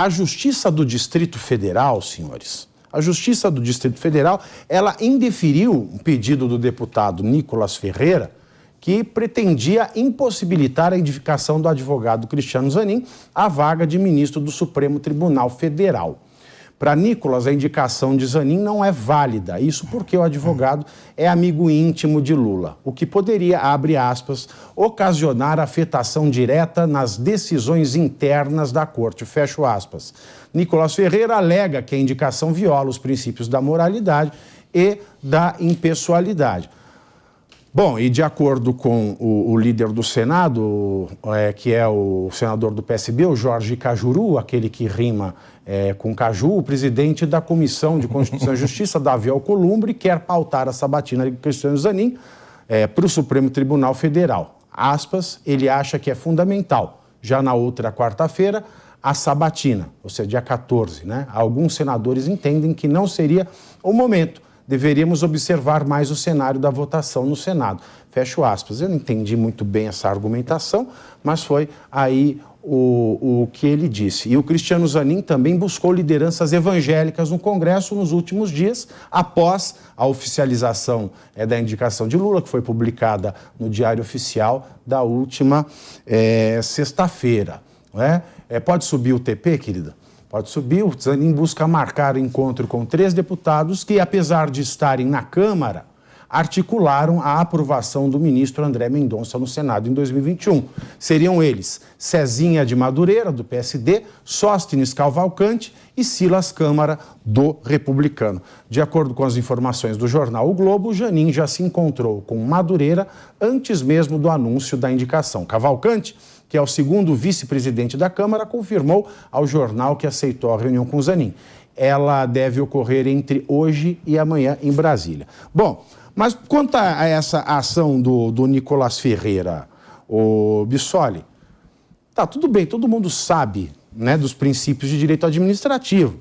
A Justiça do Distrito Federal, senhores, a Justiça do Distrito Federal, ela indeferiu um pedido do deputado Nicolas Ferreira, que pretendia impossibilitar a indicação do advogado Cristiano Zanin à vaga de ministro do Supremo Tribunal Federal. Para Nicolas, a indicação de Zanin não é válida, isso porque o advogado é amigo íntimo de Lula, o que poderia, abre aspas, ocasionar afetação direta nas decisões internas da corte, fecho aspas. Nicolas Ferreira alega que a indicação viola os princípios da moralidade e da impessoalidade. Bom, e de acordo com o líder do Senado, que é o senador do PSB, o Jorge Cajuru, aquele que rima com Caju, o presidente da Comissão de Constituição e Justiça, Davi Alcolumbre, quer pautar a sabatina de Cristiano Zanin para o Supremo Tribunal Federal. Aspas, ele acha que é fundamental, já na outra quarta-feira, a sabatina, ou seja, dia 14, né? Alguns senadores entendem que não seria o momento. Deveríamos observar mais o cenário da votação no Senado. Fecho aspas. Eu não entendi muito bem essa argumentação, mas foi aí o que ele disse. E o Cristiano Zanin também buscou lideranças evangélicas no Congresso nos últimos dias, após a oficialização da indicação de Lula, que foi publicada no Diário Oficial da última sexta-feira. Pode subir o TP, querida? Pode subir. O Zanin busca marcar encontro com 3 deputados que, apesar de estarem na Câmara, articularam a aprovação do ministro André Mendonça no Senado em 2021. Seriam eles Cezinha de Madureira, do PSD, Sóstenes Cavalcante e Silas Câmara, do Republicano. De acordo com as informações do jornal O Globo, Zanin já se encontrou com Madureira antes mesmo do anúncio da indicação. Cavalcante, que é o segundo vice-presidente da Câmara, confirmou ao jornal que aceitou a reunião com Zanin. Ela deve ocorrer entre hoje e amanhã em Brasília. Bom, mas quanto a essa ação do Nicolas Ferreira, o Bissoli, tá tudo bem, todo mundo sabe, né, dos princípios de direito administrativo.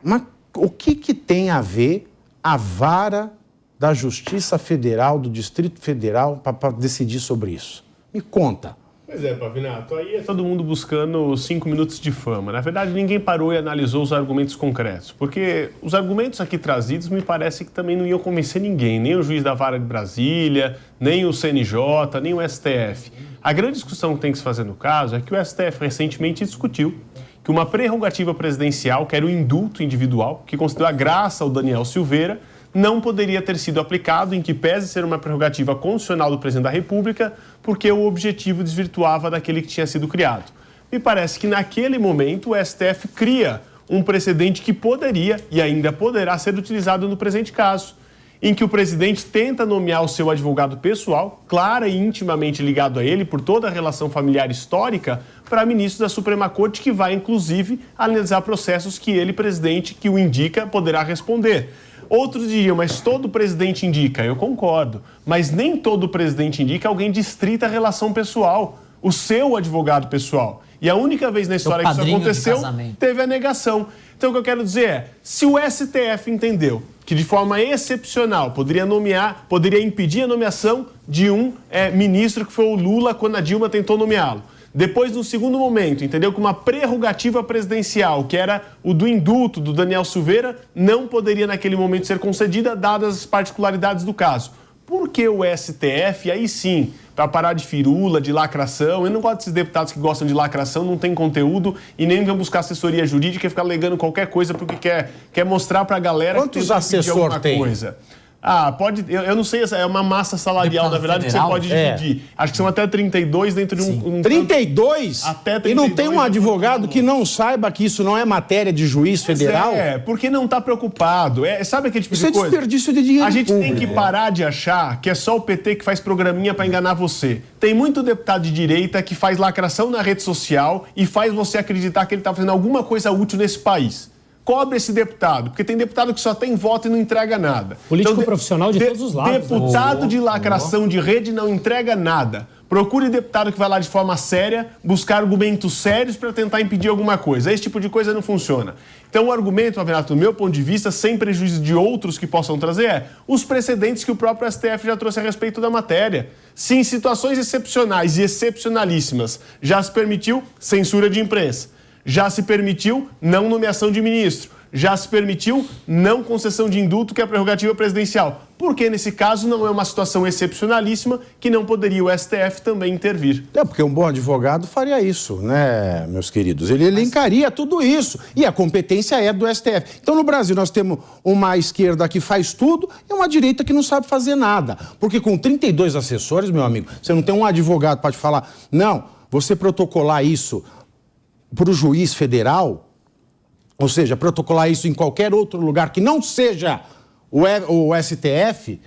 Mas o que tem a ver a vara da Justiça Federal, do Distrito Federal, para decidir sobre isso? Me conta. Pois é, Pavinato, aí é todo mundo buscando 5 minutos de fama. Na verdade, ninguém parou e analisou os argumentos concretos, porque os argumentos aqui trazidos me parece que também não iam convencer ninguém, nem o juiz da vara de Brasília, nem o CNJ, nem o STF. A grande discussão que tem que se fazer no caso é que o STF recentemente discutiu que uma prerrogativa presidencial, que era o indulto individual, que concedeu a graça ao Daniel Silveira, não poderia ter sido aplicado, em que pese ser uma prerrogativa constitucional do presidente da República, porque o objetivo desvirtuava daquele que tinha sido criado. Me parece que naquele momento o STF cria um precedente que poderia e ainda poderá ser utilizado no presente caso, em que o presidente tenta nomear o seu advogado pessoal, clara e intimamente ligado a ele por toda a relação familiar histórica, para ministro da Suprema Corte, que vai, inclusive, analisar processos que ele, presidente, que o indica, poderá responder. Outros diriam, mas todo presidente indica. Eu concordo, mas nem todo presidente indica alguém de estrita relação pessoal, o seu advogado pessoal. E a única vez na história que isso aconteceu, teve a negação. Então o que eu quero dizer é, se o STF entendeu que de forma excepcional poderia impedir a nomeação de um ministro que foi o Lula quando a Dilma tentou nomeá-lo. Depois, no segundo momento, entendeu que uma prerrogativa presidencial, que era o do indulto do Daniel Silveira, não poderia naquele momento ser concedida, dadas as particularidades do caso. Por que o STF, aí sim, para parar de firula, de lacração, eu não gosto desses deputados que gostam de lacração, não tem conteúdo e nem vão buscar assessoria jurídica e ficar alegando qualquer coisa porque quer mostrar para a galera quantos assessores tem? Coisa. Pode, eu não sei, é uma massa salarial, na verdade, federal, que você pode dividir. Acho que são até 32 dentro de um 32? Até 32? E não tem um advogado que não saiba que isso não é matéria de juiz federal? Porque não está preocupado. Sabe aquele tipo de coisa? Isso é desperdício de dinheiro. A gente tem que parar de achar que é só o PT que faz programinha para enganar você. Tem muito deputado de direita que faz lacração na rede social e faz você acreditar que ele está fazendo alguma coisa útil nesse país. Cobre esse deputado, porque tem deputado que só tem voto e não entrega nada. Político profissional de todos os lados. Deputado de lacração de rede não entrega nada. Procure deputado que vai lá de forma séria, buscar argumentos sérios para tentar impedir alguma coisa. Esse tipo de coisa não funciona. Então o argumento, Pavinato, do meu ponto de vista, sem prejuízo de outros que possam trazer, os precedentes que o próprio STF já trouxe a respeito da matéria. Se em situações excepcionais e excepcionalíssimas já se permitiu censura de imprensa, Já se permitiu não nomeação de ministro. Já se permitiu não concessão de indulto, que é a prerrogativa presidencial. Porque, nesse caso, não é uma situação excepcionalíssima que não poderia o STF também intervir. É, porque um bom advogado faria isso, né, meus queridos? Ele elencaria tudo isso. E a competência é do STF. Então, no Brasil, nós temos uma esquerda que faz tudo e uma direita que não sabe fazer nada. Porque com 32 assessores, meu amigo, você não tem um advogado para te falar, não, você protocolar isso para o juiz federal, ou seja, protocolar isso em qualquer outro lugar que não seja o STF,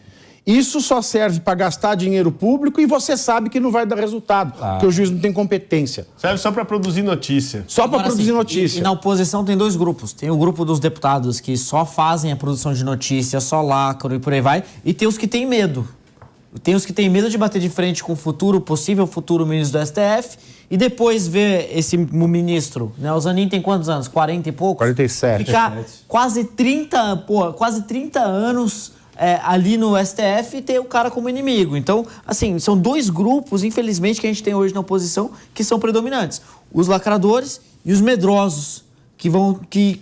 isso só serve para gastar dinheiro público e você sabe que não vai dar resultado, porque o juiz não tem competência. Serve só para produzir notícia. Só para produzir notícia. E na oposição tem dois grupos. Tem o grupo dos deputados que só fazem a produção de notícia, só lacram e por aí vai, e tem os que têm medo. Tem os que têm medo de bater de frente com o possível futuro ministro do STF e depois ver esse ministro, né? O Zanin tem quantos anos? 40 e poucos? 47. Ficar quase 30 anos ali no STF e ter o cara como inimigo. Então, assim, são dois grupos, infelizmente, que a gente tem hoje na oposição que são predominantes. Os lacradores e os medrosos. Que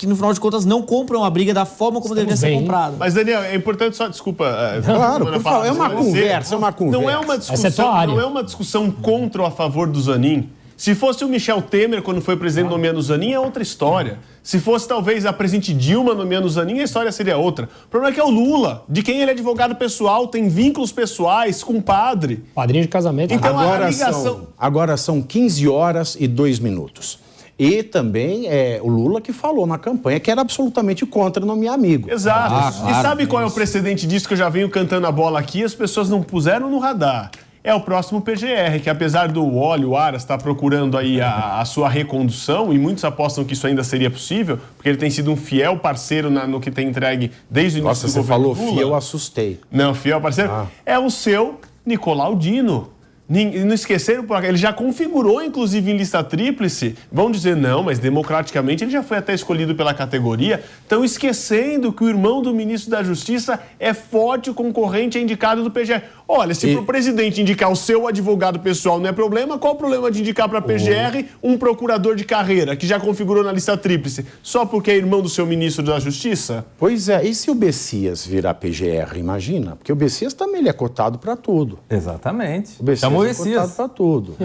no final de contas não compram a briga da forma como deveria ser comprado. Mas, Daniel, é importante só, desculpa. Claro, por favor, é uma conversa. Não é uma discussão, não é uma discussão contra ou a favor do Zanin. Se fosse o Michel Temer, quando foi presidente, nomeando o Zanin, é outra história. Se fosse, talvez, a presidente Dilma nomeando o Zanin, a história seria outra. O problema é que é o Lula, de quem ele é advogado pessoal, tem vínculos pessoais com o padre. Padrinho de casamento. Então, a ligação... Agora são 15 horas e 2 minutos. E também o Lula que falou na campanha que era absolutamente contra nomear amigo. Exato. E sabe qual é o precedente disso que eu já venho cantando a bola aqui e as pessoas não puseram no radar? É o próximo PGR, que apesar do óleo, o Aras estar procurando aí a sua recondução, e muitos apostam que isso ainda seria possível, porque ele tem sido um fiel parceiro no que tem entregue desde o início do governo Lula. Nossa, você falou fiel, eu assustei. Não, fiel parceiro. É o seu Nicolau Dino. Não esqueceram, ele já configurou, inclusive, em lista tríplice. Vão dizer não, mas democraticamente ele já foi até escolhido pela categoria. Estão esquecendo que o irmão do ministro da Justiça é forte concorrente a indicado do PGR. Olha, se pro presidente indicar o seu advogado pessoal não é problema, qual o problema de indicar para a PGR um procurador de carreira que já configurou na lista tríplice? Só porque é irmão do seu ministro da Justiça? Pois é, e se o Bessias virar PGR, imagina? Porque o Bessias também ele é cotado para tudo. Exatamente. O Bessias é cotado para tudo.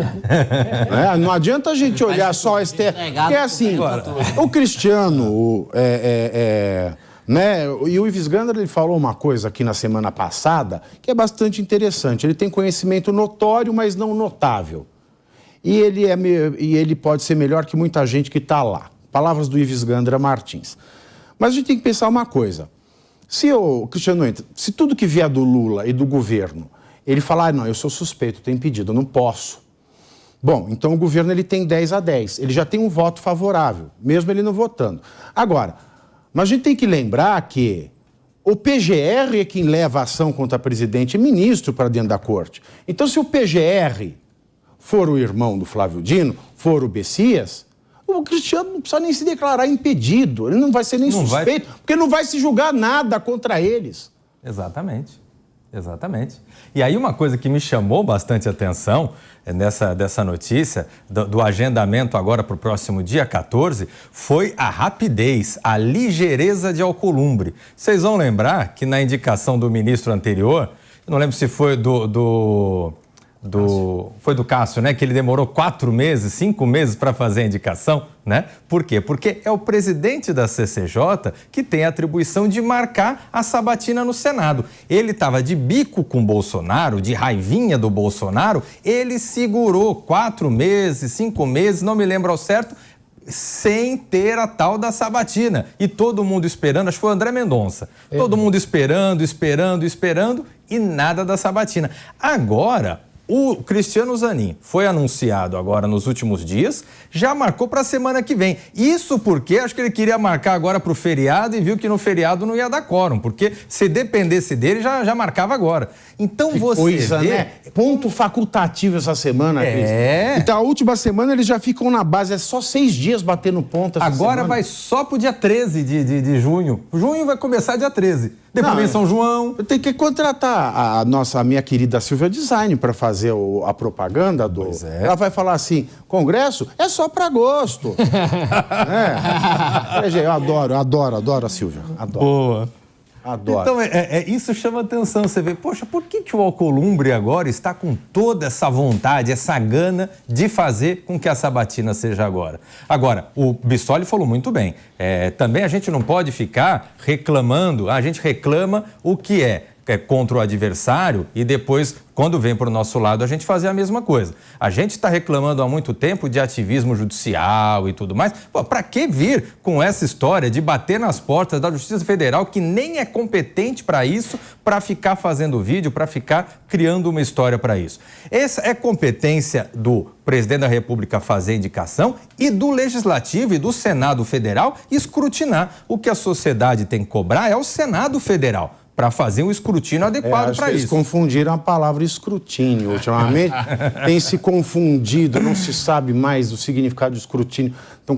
Não adianta a gente olhar só a STF. Porque é assim, o Cristiano, né? E o Ives Gandra, ele falou uma coisa aqui na semana passada que é bastante interessante. Ele tem conhecimento notório, mas não notável. E ele pode ser melhor que muita gente que está lá. Palavras do Ives Gandra Martins. Mas a gente tem que pensar uma coisa. Se o Cristiano entra, se tudo que vier do Lula e do governo, ele falar, não, eu sou suspeito, tenho impedido, eu não posso. Bom, então o governo ele tem 10-10. Ele já tem um voto favorável, mesmo ele não votando. Agora... Mas a gente tem que lembrar que o PGR é quem leva a ação contra presidente e ministro para dentro da corte. Então, se o PGR for o irmão do Flávio Dino, for o Bessias, o Cristiano não precisa nem se declarar impedido. Ele não vai ser nem suspeito, porque não vai se julgar nada contra eles. Exatamente. E aí uma coisa que me chamou bastante atenção dessa notícia, do agendamento agora para o próximo dia 14, foi a rapidez, a ligeireza de Alcolumbre. Vocês vão lembrar que na indicação do ministro anterior, eu não lembro se foi foi do Cássio, né? Que ele demorou 4 meses, 5 meses para fazer a indicação, né? Por quê? Porque é o presidente da CCJ que tem a atribuição de marcar a sabatina no Senado. Ele estava de bico com o Bolsonaro, de raivinha do Bolsonaro, ele segurou 4 meses, 5 meses, não me lembro ao certo, sem ter a tal da sabatina. E todo mundo esperando, acho que foi o André Mendonça. Todo mundo esperando e nada da sabatina. Agora... O Cristiano Zanin foi anunciado agora nos últimos dias, já marcou para a semana que vem. Isso porque acho que ele queria marcar agora para o feriado e viu que no feriado não ia dar quórum, porque se dependesse dele já marcava agora. Então que você coisa, vê... né? Ponto facultativo essa semana, Cris. Então a última semana eles já ficam na base, é só 6 dias batendo ponta essa agora semana. Vai só para o dia 13 de junho. Junho vai começar dia 13. depois Não, vem São João. Eu tenho que contratar a minha querida Silvia Design para fazer a propaganda do... Pois é. Ela vai falar assim, Congresso é só para agosto. Eu adoro a Silvia. Adoro. Boa. Adoro. Então, isso chama atenção. Você vê, poxa, por que o Alcolumbre agora está com toda essa vontade, essa gana de fazer com que a sabatina seja agora? Agora, o Bissoli falou muito bem. Também a gente não pode ficar reclamando, a gente reclama o que é contra o adversário e depois, quando vem para o nosso lado, a gente fazer a mesma coisa. A gente está reclamando há muito tempo de ativismo judicial e tudo mais. Para que vir com essa história de bater nas portas da Justiça Federal, que nem é competente para isso, para ficar fazendo vídeo, para ficar criando uma história para isso? Essa é competência do presidente da República fazer indicação e do Legislativo e do Senado Federal escrutinar. O que a sociedade tem que cobrar é o Senado Federal, para fazer um escrutínio adequado para isso. Eles confundiram a palavra escrutínio ultimamente. Tem se confundido, não se sabe mais o significado de escrutínio. Estão